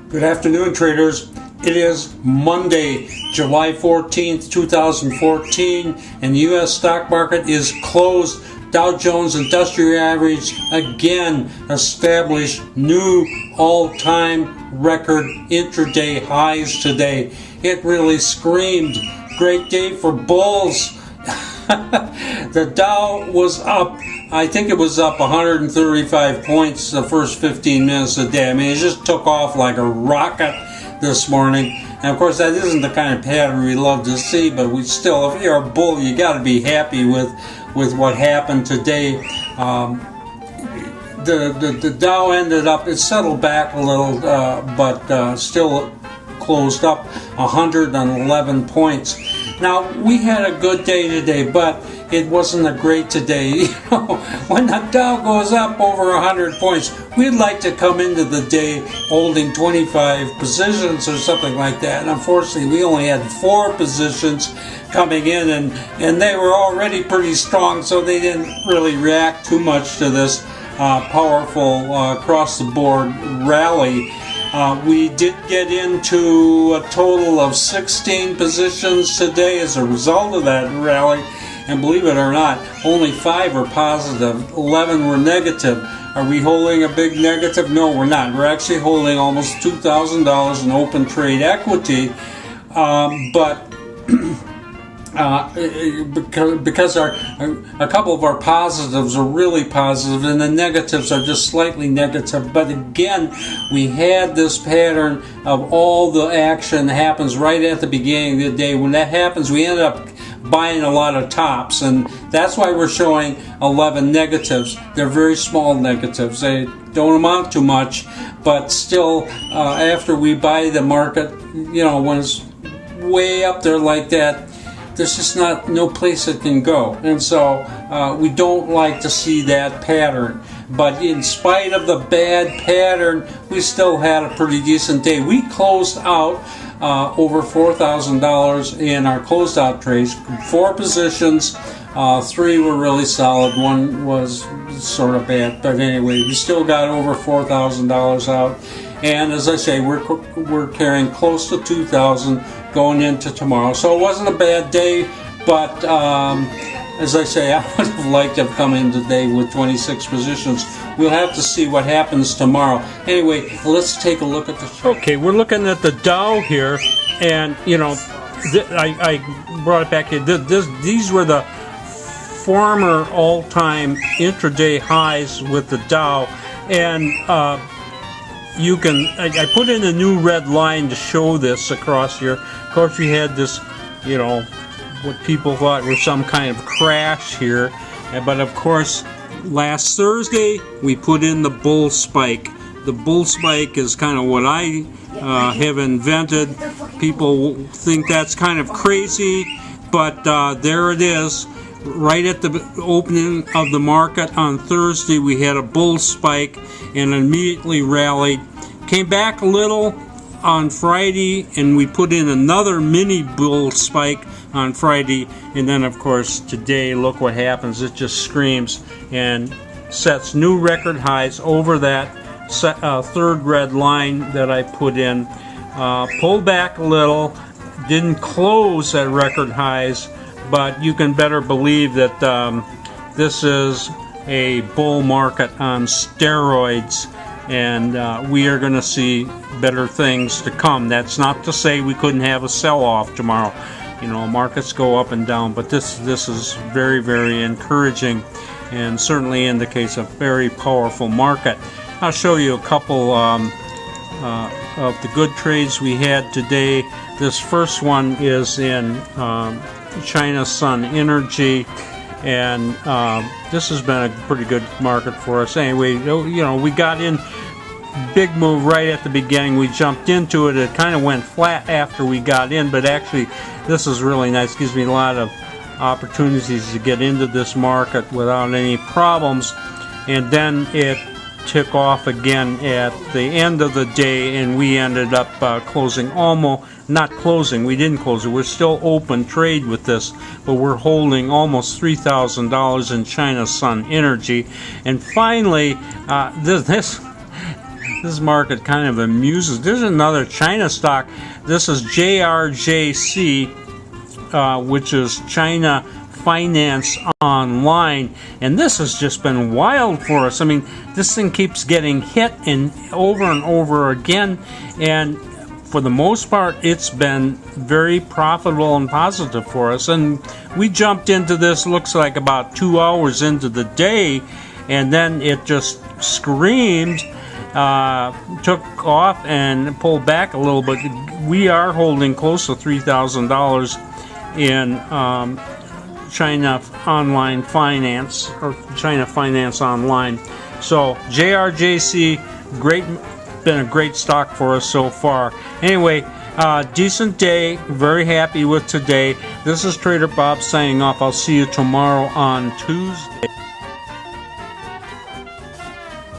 Good afternoon, traders. It is Monday, July 14th, 2014, and the U.S. stock market is closed. Dow Jones Industrial Average again established new all-time record intraday highs today. It really screamed. Great day for bulls. The Dow was up, I think it was up 135 points the first 15 minutes of the day. I mean, it just took off like a rocket this morning. And of course, that isn't the kind of pattern we love to see, but we still, if you're a bull, you got to be happy with what happened today. The Dow ended up, it settled back a little, but still closed up 111 points. Now, we had a good day today, but it wasn't a great today. You know, when the Dow goes up over 100 points, we'd like to come into the day holding 25 positions or something like that. And unfortunately, we only had 4 positions coming in, and they were already pretty strong, so they didn't really react too much to this powerful across-the-board rally. We did get into a total of 16 positions today as a result of that rally, and believe it or not, only 5 were positive, 11 were negative. Are we holding a big negative? No, we're not. We're actually holding almost $2,000 in open trade equity, but because a couple of our positives are really positive and the negatives are just slightly negative. But again, we had this pattern of all the action that happens right at the beginning of the day. When that happens, we end up buying a lot of tops, and that's why we're showing 11 negatives. They're very small negatives. They don't amount to much, but still, after we buy the market, you know, when it's way up there like that, there's just no place it can go. And so we don't like to see that pattern. But in spite of the bad pattern, we still had a pretty decent day. We closed out over $4,000 in our closed out trades. 4 positions, 3 were really solid, 1 was sort of bad. But anyway, we still got over $4,000 out. And as I say, we're carrying close to $2,000 going into tomorrow. So it wasn't a bad day, but as I say, I would have liked to have come in today with 26 positions. We'll have to see what happens tomorrow. Anyway, let's take a look at the chart. Okay, we're looking at the Dow here, and you know, I brought it back here. These were the former all-time intraday highs with the Dow, and you can, I put in a new red line to show this across here. Of course, we had this, you know, what people thought was some kind of crash here. But of course, last Thursday, we put in the bull spike. The bull spike is kind of what I have invented. People think that's kind of crazy, but there it is. Right at the opening of the market on Thursday, we had a bull spike and immediately rallied. Came back a little on Friday, and we put in another mini bull spike on Friday. And then, of course, today, look what happens. It just screams and sets new record highs over that third red line that I put in. Pulled back a little, didn't close at record highs, but you can better believe that this is a bull market on steroids, and we are going to see better things to come. That's not to say we couldn't have a sell-off tomorrow. You know, markets go up and down, but this is very, very encouraging, and certainly indicates a very powerful market. I'll show you a couple of the good trades we had today. This first one is in China Sun Energy, and this has been a pretty good market for us. Anyway, you know, we got in big move right at the beginning. We jumped into it. It kind of went flat after we got in, but actually this is really nice. Gives me a lot of opportunities to get into this market without any problems. And then it took off again at the end of the day, and we ended up closing almost, not closing, we didn't close it, we're still open trade with this, but we're holding almost $3,000 in China Sun Energy. And finally, This market kind of amuses. There's another China stock. This is JRJC, which is China Finance Online, and this has just been wild for us. I mean, this thing keeps getting hit and over again, and for the most part, it's been very profitable and positive for us. And we jumped into this, looks like about 2 hours into the day, and then it just screamed, took off and pulled back a little bit. We are holding close to $3,000 in China Online Finance, or China Finance Online. So JRJC, been a great stock for us so far. Anyway, decent day, very happy with today. This is Trader Bob signing off. I'll see you tomorrow on Tuesday.